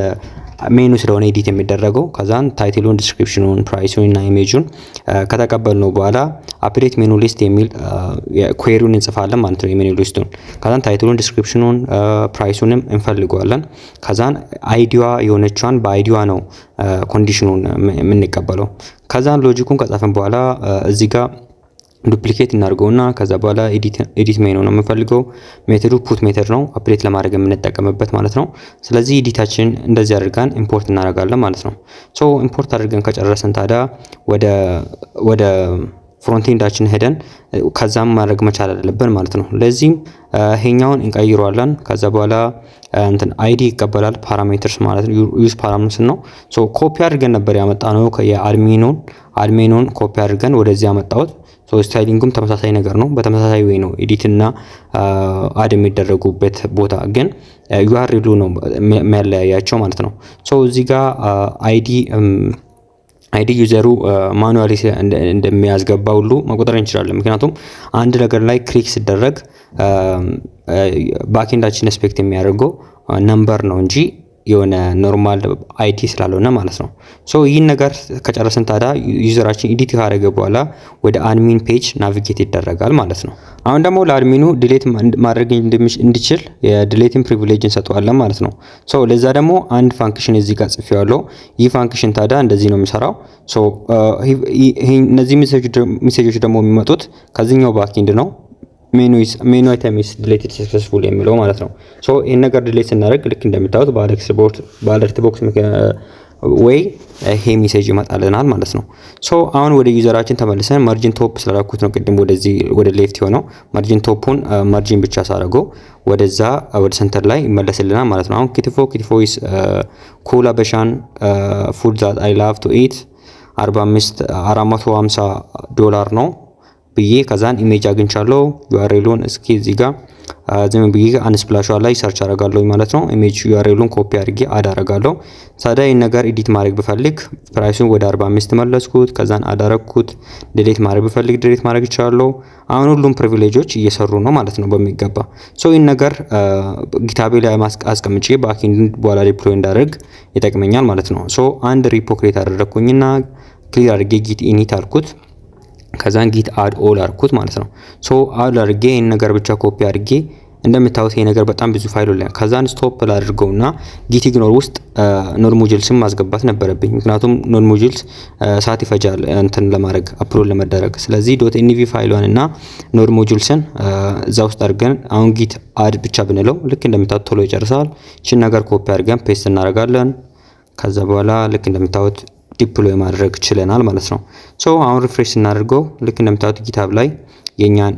ሜኑ ስለሆነ ኤዲት የሚደረገው ከዛን ታይትሉን፣ ዲስክሪፕሽኑን፣ ፕራይሱን እና ኢሜጁን ከተቀበልነው በኋላ አፕዴት ሜኑ ሊስት የሚል ኩዌሪውን እንጽፋለን ማለት ነው። የሜኑ ሊስቱን ከዛን ታይትሉን፣ ዲስክሪፕሽኑን፣ ፕራይሱንም እንፈልገዋለን። ከዛን አይዲዋ የሆነቿን በአይዲዋ ነው ኮንዲሽኑን የምንቀበለው። ከዛን ሎጂኩን ከጻፈን በኋላ እዚህ ጋር ዱፕሊኬት እናድርገውና ከዛ በኋላ ኤዲት ሜኑ ነው የምንፈልገው። ሜተዱ ፑት ሜተድ ነው አፕዴት ለማድረግ የምንጠቀምበት ማለት ነው። ስለዚህ ኤዲታችን እንደዚህ አድርገን ኢምፖርት እናደርጋለን ማለት ነው። ሶ ኢምፖርት አድርገን ከጨረስን ታዲያ ወደ ፍሮንቴንዳችን ሄደን ከዛም ማድረግ መቻል አለብን ማለት ነው። ለዚህም ይሄኛውን እንቀይረዋለን። ከዛ በኋላ እንትን አይዲ ይቀበላል ፓራሜትርስ ማለት ነው። ዩዝ ፓራሜትርስ ነው። ሶ ኮፒ አድርገን ነበር ያመጣነው የአድሚኑን ኮፒ አድርገን ወደዚህ ያመጣሁት። ሶ ስታይሊንጉም ተመሳሳይ ነገር ነው። በተመሳሳይ ወይ ነው ኤዲት እና አድ የሚደረጉበት ቦታ ግን ዩአርኤሉ ነው የሚያለያያቸው ማለት ነው። ሶ እዚህ ጋር አይዲ ዩዘሩ ማኑዋሊ እንደሚያስገባ ሁሉ መቆጠር እንችላለን። ምክንያቱም አንድ ነገር ላይ ክሊክ ሲደረግ ባክኤንዳችን ኤክስፔክት የሚያደርገው ነምበር ነው እንጂ የሆነ ኖርማል አይዲ ስላልሆነ ማለት ነው። ሶ ይህን ነገር ከጨረስን ታዲያ ዩዘራችን ኤዲት ካደረገ በኋላ ወደ አድሚን ፔጅ ናቪጌት ይደረጋል ማለት ነው። አሁን ደግሞ ለአድሚኑ ዲሌት ማድረግ እንዲችል የዲሌትን ፕሪቪሌጅ እንሰጠዋለን ማለት ነው። ሶ ለዛ ደግሞ አንድ ፋንክሽን እዚህ ጋር ጽፌዋለሁ። ይህ ፋንክሽን ታዲያ እንደዚህ ነው የሚሰራው። ሶ እነዚህ ሜሴጆች ደግሞ የሚመጡት ከዚህኛው ባክኤንድ ነው። ሜኑ አይተም ኢዝ ዲሌትድ ሰክሰስፉል የሚለው ማለት ነው። ሶ ይሄን ነገር ዲሌት ስናደርግ ልክ እንደምታዩት በአለርት ቦክስ ወይ ይሄ ሜሴጅ ይመጣልናል ማለት ነው። ሶ አሁን ወደ ዩዘራችን ተመልሰን ማርጂን ቶፕ ስላደረኩት ነው ቅድም ወደ ሌፍት የሆነው ማርጂን ቶፑን ማርጂን ብቻ ሳደርገው ወደ ሴንተር ላይ ይመለስልናል ማለት ነው። አሁን ክትፎ ኢዝ ኩል አበሻን ፉድ ዛት አይ ላቭ ቱ ኢት 450 ዶላር ነው ብዬ ከዛን ኢሜጅ አግኝቻለሁ። ዩአርኤሉን እስኪ እዚህ ጋር ዝም ብዬ አንስፕላሿ ላይ ሰርች አደርጋለሁ ማለት ነው። ኢሜጅ ዩአርኤሉን ኮፒ አድርጌ አድ አደርጋለሁ። ታዲያ ይሄን ነገር ኤዲት ማድረግ ብፈልግ ፕራይሱን ወደ 45 መለስኩት። ከዛን አዳረኩት። ዲሌት ማድረግ ብፈልግ ዲሌት ማድረግ ይችላልው። አሁን ሁሉም ፕሪቪሌጆች እየሰሩ ነው ማለት ነው በሚገባ። ሶ ይሄን ነገር ጊታቤ ላይ አስቀምጬ ባክኤንድ በኋላ ዲፕሎይ እንዳደርግ ይጠቅመኛል ማለት ነው። ሶ አንድ ሪፖ ክሬት አደረኩኝና ክሊር አድርጌ ጊት ኢኒት አልኩት። ከዛን ጊት አድ ኦል አርኩት ማለት ነው። ሶ አድ አድርጌ ይሄን ነገር ብቻ ኮፒ አድርጌ እንደምታዩት ይሄ ነገር በጣም ብዙ ፋይል ላይ ከዛን ስቶፕ ላድርገውና ጊት ኢግኖር ውስጥ ኖድ ሞጁልስም ማስገባት ነበረብኝ። ምክንያቱም ኖድ ሞጁልስ ሰዓት ይፈጃል እንትን ለማድረግ አፕሎድ ለመደረግ። ስለዚህ .env ፋይሏን እና ኖድ ሞጁልስን እዛ ውስጥ አድርገን አሁን ጊት አድ ብቻ ብንለው ልክ እንደምታዩት ቶሎ ይጨርሳል። እቺን ነገር ኮፒ አድርገን ፔስት እናደርጋለን። ከዛ በኋላ ልክ እንደምታዩት ዲፕሎይ ማድረግ ችለናል ማለት ነው። ሶ አሁን ሪፍሬሽ እናደርገው ልክ እንደምታዩት ጊታብ ላይ የኛን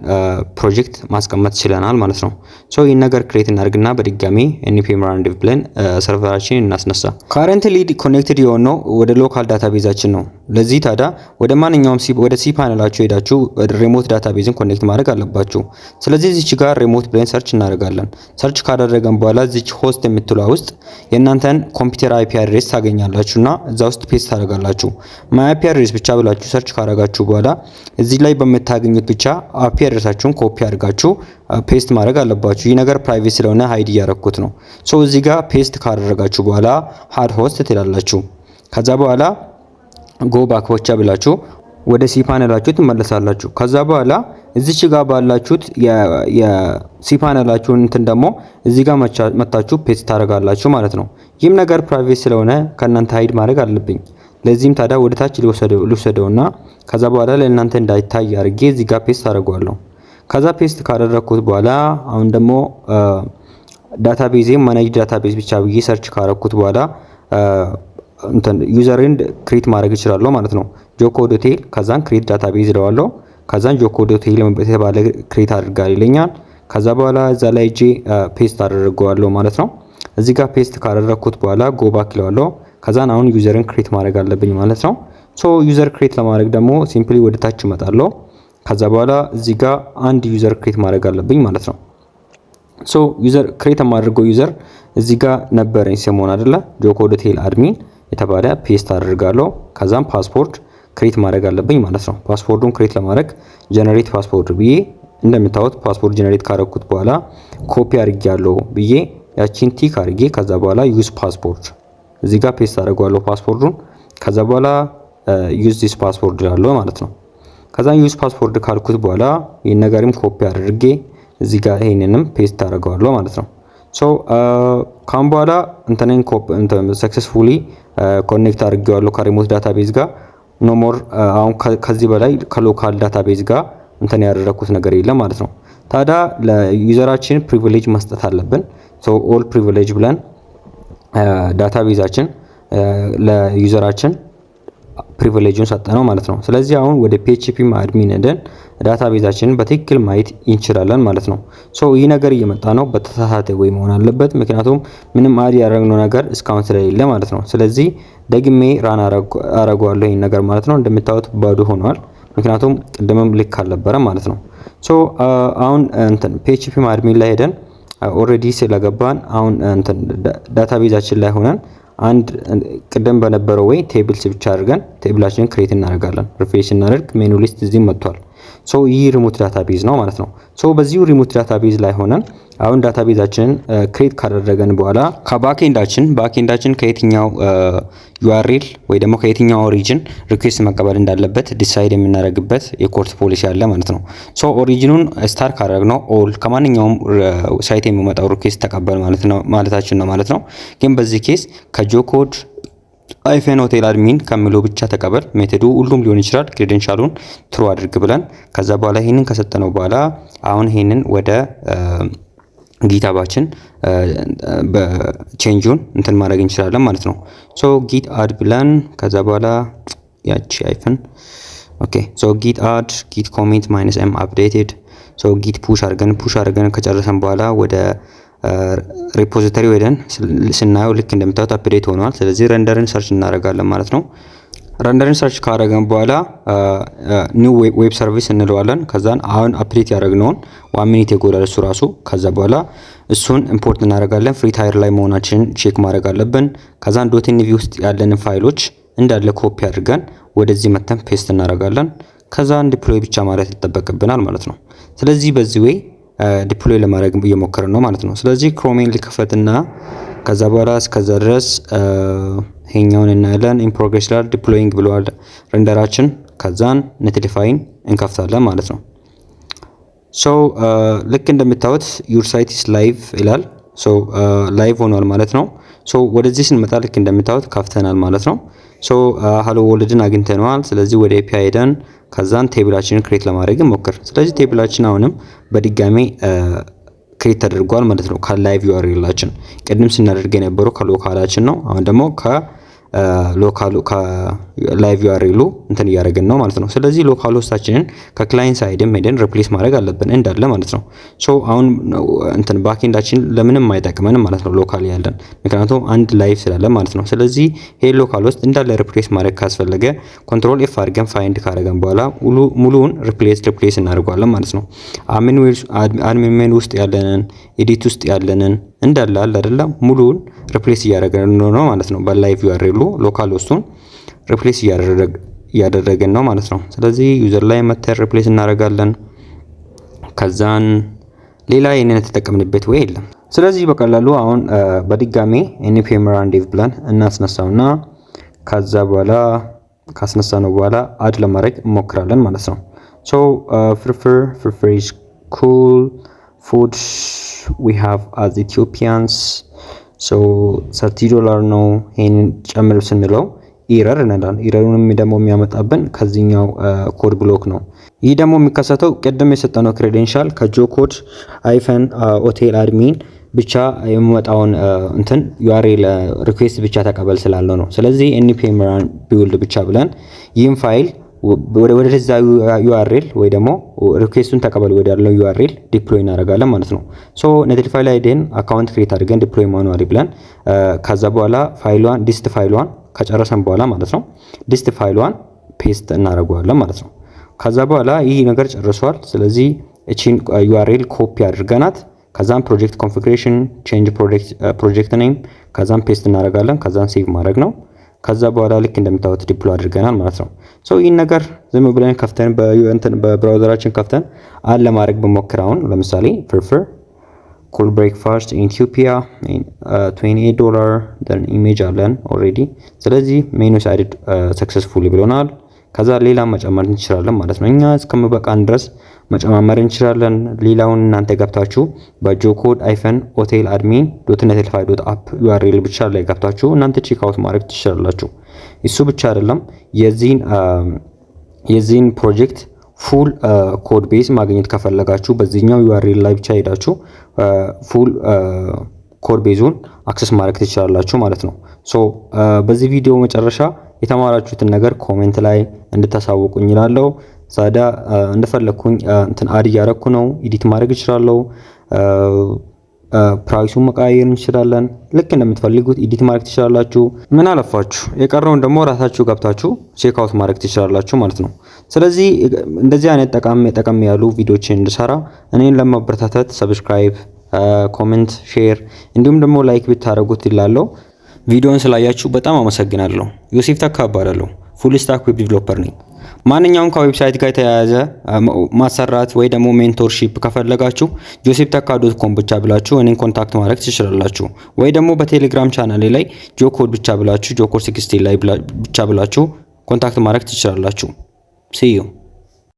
ፕሮጀክት ማስቀመጥ ችለናል ማለት ነው። ሶ ይሄን ነገር ክሬት እናድርግና በድጋሚ npm run dev ብለን ሰርቨራችንን እናስነሳ። ካረንትሊ ኮኔክትድ የሆነው ወደ ሎካል ዳታቤዛችን ነው። ለዚህ ታዲያ ወደ ማንኛውም ወደ ሲፓነላችሁ ሄዳችሁ ሪሞት ዳታቤዝን ኮኔክት ማድረግ አለባችሁ። ስለዚህ እዚች ጋር ሪሞት ብለን ሰርች እናደርጋለን። ሰርች ካደረገን በኋላ እዚች ሆስት የምትሏ ውስጥ የእናንተን ኮምፒውተር አይፒ አድሬስ ታገኛላችሁና እዛ ውስጥ ፔስት ታደርጋላችሁ። ማይ አይፒ አድሬስ ብቻ ብላችሁ ሰርች ካደረጋችሁ በኋላ እዚህ ላይ በምታገኙት ብቻ አይፒ አድሬሳችሁን ኮፒ አድርጋችሁ ፔስት ማድረግ አለባችሁ። ይህ ነገር ፕራይቬት ስለሆነ ሃይድ እያደረኩት ነው። ሶ እዚህ ጋር ፔስት ካደረጋችሁ በኋላ ሃድ ሆስት ትላላችሁ። ከዛ በኋላ ጎ ባክ ብቻ ብላችሁ ወደ ሲፓነላችሁ ትመለሳላችሁ። ከዛ በኋላ እዚች ጋር ባላችሁት የሲፓነላችሁን እንትን ደግሞ እዚህ ጋር መታችሁ ፔስት ታደርጋላችሁ ማለት ነው። ይህም ነገር ፕራይቬት ስለሆነ ከእናንተ ሃይድ ማድረግ አለብኝ። ለዚህም ታዲያ ወደ ታች ልወሰደውና ከዛ በኋላ ለእናንተ እንዳይታይ አድርጌ እዚህ ጋር ፔስት አደርገዋለሁ። ከዛ ፔስት ካደረኩት በኋላ አሁን ደግሞ ዳታቤዝ ማኔጅ ዳታቤዝ ብቻ ብዬ ሰርች ካደረኩት በኋላ እንትን ዩዘር ኤንድ ክሬት ማድረግ እችላለሁ ማለት ነው። ጆኮድ ሆቴል ከዛን ክሬት ዳታቤዝ እለዋለሁ። ከዛን ጆኮድ ሆቴል የተባለ ክሬት አድርጋል ይለኛል። ከዛ በኋላ እዛ ላይ እጄ ፔስት አደርገዋለሁ ማለት ነው። እዚህ ጋር ፔስት ካደረኩት በኋላ ጎ ባክ እለዋለሁ። ከዛን አሁን ዩዘርን ክሬት ማድረግ አለብኝ ማለት ነው። ሶ ዩዘር ክሬት ለማድረግ ደግሞ ሲምፕሊ ወደ ታች እመጣለሁ። ከዛ በኋላ እዚህ ጋር አንድ ዩዘር ክሬት ማድረግ አለብኝ ማለት ነው። ሶ ዩዘር ክሬት የማደርገው ዩዘር እዚህ ጋር ነበረኝ ሰሞን አይደለ ጆኮድ ሆቴል አድሚን የተባለ ፔስት አደርጋለሁ። ከዛም ፓስፖርት ክሬት ማድረግ አለብኝ ማለት ነው። ፓስፖርቱን ክሬት ለማድረግ ጀነሬት ፓስፖርት ብዬ እንደምታዩት ፓስፖርት ጀነሬት ካረኩት በኋላ ኮፒ አድርጌያለሁ ብዬ ያቺን ቲክ አድርጌ ከዛ በኋላ ዩዝ ፓስፖርት እዚህ ጋር ፔስት አደርጋለሁ ፓስፖርቱን። ከዛ በኋላ ዩዝ ዲስ ፓስፖርት እላለሁ ማለት ነው። ከዛ ዩዝ ፓስፖርት ካልኩት በኋላ ይሄን ነገርም ኮፒ አድርጌ እዚህ ጋር ይሄንንም ፔስት አደርጋለሁ ማለት ነው። ሶ ካም በኋላ እንትነን ሰክሰስፉሊ ኮኔክት አድርጌዋለሁ ከሪሞት ዳታቤዝ ጋር ኖ ሞር አሁን ከዚህ በላይ ከሎካል ዳታቤዝ ጋር እንትን ያደረኩት ነገር የለም ማለት ነው። ታዲያ ለዩዘራችን ፕሪቪሌጅ መስጠት አለብን። ሶ ኦል ፕሪቪሌጅ ብለን ዳታቤዛችን ለዩዘራችን ፕሪቪሌጁን ሰጠነው ማለት ነው። ስለዚህ አሁን ወደ PHP አድሚን ሄደን ዳታቤዛችንን በትክክል ማየት እንችላለን ማለት ነው። ሶ ይህ ነገር እየመጣ ነው በተሳሳተ ወይ መሆን አለበት፣ ምክንያቱም ምንም አድ ያደረግነው ነገር እስካሁን ስለሌለ ማለት ነው። ስለዚህ ደግሜ ራን አረጋለሁ ይሄን ነገር ማለት ነው። እንደምታዩት ባዶ ሆኗል፣ ምክንያቱም ቅድምም ልክ አልነበረ ማለት ነው። ሶ አሁን እንትን PHP አድሚን ላይ ሄደን ኦሬዲ ስለገባን አሁን እንትን ዳታቤዛችን ላይ ሆነን አንድ ቅድም በነበረው ወይ ቴብልስ ብቻ አድርገን ቴብላችንን ክሬት እናደርጋለን። ሪፍሬሽ እናደርግ ሜኑ ሊስት እዚህ መጥቷል። ሶ ይህ ሪሞት ዳታቤዝ ነው ማለት ነው። ሶ በዚሁ ሪሞት ዳታቤዝ ላይ ሆነን አሁን ዳታቤዛችንን ክሬት ካደረገን በኋላ ባክኤንዳችን ከየትኛው ዩአርኤል ወይ ደግሞ ከየትኛው ኦሪጂን ሪኩዌስት መቀበል እንዳለበት ዲሳይድ የምናደርግበት የኮርት ፖሊሲ አለ ማለት ነው። ሶ ኦሪጂኑን ስታር ካደረግነው ኦል ከማንኛውም ሳይት የሚመጣው ሪኩዌስት ተቀበል ማለታችን ነው ማለት ነው። ግን በዚህ ኬስ ከጆኮድ አይፈን ሆቴል አድሚን ከሚለው ብቻ ተቀበል። ሜቶዱ ሁሉም ሊሆን ይችላል። ክሬደንሻሉን ትሩ አድርግ ብለን ከዛ በኋላ ይሄንን ከሰጠነው በኋላ አሁን ይሄንን ወደ ጊታባችን በቼንጁን እንትን ማድረግ እንችላለን ማለት ነው። ሶ ጊት አድ ብለን ከዛ በኋላ ያቺ አይፈን ኦኬ ሶ ጊት አድ ጊት ኮሚት -m አፕዴትድ ሶ ጊት ፑሽ አድርገን ከጨረሰን በኋላ ወደ ሪፖዚተሪ ወደን ስናየው ልክ እንደምታዩት አፕዴት ሆኗል። ስለዚህ ረንደርን ሰርች እናደርጋለን ማለት ነው። ረንደርን ሰርች ካደረገን በኋላ ኒው ዌብ ሰርቪስ እንለዋለን። ከዛን አሁን አፕዴት ያደረግነውን 1 ሚኒት ይጎላል እሱ ራሱ። ከዛ በኋላ እሱን ኢምፖርት እናደርጋለን። ፍሪ ታይር ላይ መሆናችንን ቼክ ማድረግ አለብን። ከዛን .env ውስጥ ያለንን ፋይሎች እንዳለ ኮፒ አድርገን ወደዚህ መተን ፔስት እናደርጋለን። ከዛን ዲፕሎይ ብቻ ማለት ይጠበቅብናል ማለት ነው። ስለዚህ በዚህ ወይ ዲፕሎይ ለማድረግ እየሞከርን ነው ማለት ነው። ስለዚህ ክሮሜን ሊከፈትና ከዛ በኋላ እስከዛ ድረስ ይሄኛውን እናያለን። ኢን ፕሮግሬስ ላይ ዲፕሎይንግ ብለዋል ረንደራችን። ከዛን ኔትሊፋይን እንከፍታለን ማለት ነው። ሶ ልክ እንደምታዩት ዩር ሳይት ኢስ ላይቭ ይላል። ሶ ላይቭ ሆኗል ማለት ነው። ሶ ወደዚህ ስንመጣ ልክ እንደምታዩት ከፍተናል ማለት ነው። ሶ ሃሎ ወርልድን አግኝተነዋል። ስለዚህ ወደ API ሄደን ከዛን ቴብላችንን ክሬት ለማድረግ እንሞክር። ስለዚህ ቴብላችን አሁንም በድጋሚ ክሬት ተደርጓል ማለት ነው። ከላይቭ ዩአርኤላችን ቅድም ስናደርግ የነበረው ከሎካላችን ነው። አሁን ደግሞ ሎካሉ ከላይቭ ዩአርኤሉ እንትን እያደረግን ነው ማለት ነው። ስለዚህ ሎካል ሆስታችንን ከክላይንት ሳይድም ሄደን ሪፕሌስ ማድረግ አለብን እንዳለ ማለት ነው። ሶ አሁን እንትን ባክኤንዳችን ለምንም አይጠቅመንም ማለት ነው ሎካል ያለን፣ ምክንያቱም አንድ ላይቭ ስላለ ማለት ነው። ስለዚህ ይሄ ሎካል ሆስት እንዳለ ሪፕሌስ ማድረግ ካስፈለገ ኮንትሮል ኤፍ አድርገን ፋይንድ ካደረገን በኋላ ሙሉውን ሪፕሌስ እናደርገዋለን ማለት ነው። አድሚን ሜኑ ውስጥ ያለንን ኤዲት ውስጥ ያለንን እንዳለ አይደለ ሙሉውን ሪፕሌስ እያደረገን ነው ማለት ነው። በላይቭ ዩአርኤሉ ሎካል ሆስቱን ሪፕሌስ እያደረገን ነው ማለት ነው። ስለዚህ ዩዘር ላይ መተን ሪፕሌስ እናደርጋለን። ከዛን ሌላ ይሄንን የተጠቀምንበት ወይ የለም። ስለዚህ በቀላሉ አሁን በድጋሚ npm run dev ብለን እናስነሳውና ከዛ በኋላ ካስነሳነው በኋላ አድ ለማድረግ እንሞክራለን ማለት ነው። ሶ ፍርፍር is cool food we have as Ethiopians so $30 ነው። ይሄንን ጨምር ስንለው ኢረር እንላለን። ኢረሩንም ደግሞ የሚያመጣብን ከዚህኛው ኮድ ብሎክ ነው። ይህ ደግሞ የሚከሰተው ቅድም የሰጠነው ክሬደንሻል ከጆኮድ አይፈን ሆቴል አድሚን ብቻ የሚመጣውን እንትን URL ሪኩዌስት ብቻ ተቀበል ስላለው ነው። ስለዚህ npm run build ብቻ ብለን ይህን ፋይል ወደዛ URL ወይ ደግሞ ሪኩዌስቱን ተቀበል ወደ ያለው URL ዲፕሎይ እናደርጋለን ማለት ነው። ሶ ኔትሊፋይ ላይ ደን አካውንት ክሬት አድርገን ዲፕሎይ ማኑዋሊ ብለን ከዛ በኋላ ፋይሏን ዲስት ፋይሏን ከጨረሰን በኋላ ማለት ነው ዲስት ፋይሏን ፔስት እናደርገዋለን ማለት ነው። ከዛ በኋላ ይህ ነገር ጨርሷል። ስለዚህ እቺን URL ኮፒ አድርገናት ከዛም ፕሮጀክት ኮንፊግሬሽን ቼንጅ ፕሮጀክት ኔም ከዛም ፔስት እናደርጋለን። ከዛም ሴቭ ማድረግ ነው። ከዛ በኋላ ልክ እንደምታዩት ዲፕሎይ አድርገናል ማለት ነው። ሶ ይህን ነገር ዝም ብለን ከፍተን በብራውዘራችን ከፍተን አለ ማድረግ በሞክር አሁን ለምሳሌ ፍርፍር cool breakfast in Ethiopia $28 then ኢሜጅ አለን ኦሬዲ። ስለዚህ ሜኑ ሳይድ ሰክሰስፉሊ ብሎናል። ከዛ ሌላ መጨመር እንችላለን ማለት ነው። እኛ እስከምበቃን ድረስ መጨማመር እንችላለን። ሌላውን እናንተ ገብታችሁ በጆኮድ hotel admin .netlify.app URL ብቻ ላይ ገብታችሁ እናንተ ቼክ አውት ማድረግ ትችላላችሁ። እሱ ብቻ አይደለም የዚህን ፕሮጀክት ፉል ኮድ ቤዝ ማግኘት ከፈለጋችሁ በዚህኛው URL ላይ ብቻ ሄዳችሁ ፉል ኮድ ቤዙን አክሰስ ማድረግ ትችላላችሁ ማለት ነው። ሶ በዚህ ቪዲዮ መጨረሻ የተማራችሁትን ነገር ኮሜንት ላይ እንድታሳውቁኝ ይላለው። ሳዳ እንደፈለኩኝ እንትን አድ ያረኩ ነው ኤዲት ማድረግ እችላለሁ። ፕራይሱን መቀየር እንችላለን። ልክ እንደምትፈልጉት ኤዲት ማድረግ ትችላላችሁ። ምን አለፋችሁ የቀረውን ደግሞ ራሳችሁ ገብታችሁ ቼክ አውት ማድረግ ትችላላችሁ ማለት ነው። ስለዚህ እንደዚህ አይነት ጠቃሚ ያሉ ቪዲዮዎችን እንድሰራ እኔን ለማበረታታት ሰብስክራይብ፣ ኮሜንት፣ ሼር እንዲሁም ደግሞ ላይክ ብታደርጉት ይላለው። ቪዲዮውን ስላያችሁ በጣም አመሰግናለሁ። ዮሴፍ ተካ እባላለሁ። ፉል ስታክ ዌብ ዲቨሎፐር ነኝ። ማንኛውም ከዌብሳይት ጋር የተያያዘ ማሰራት ወይ ደግሞ ሜንቶርሺፕ ከፈለጋችሁ josephtaka.com ብቻ ብላችሁ እኔን ኮንታክት ማድረግ ትችላላችሁ። ወይ ደግሞ በቴሌግራም ቻናሌ ላይ ጆኮድ ብቻ ብላችሁ ጆኮድ 16 ላይ ብቻ ብላችሁ ኮንታክት ማድረግ ትችላላችሁ። see you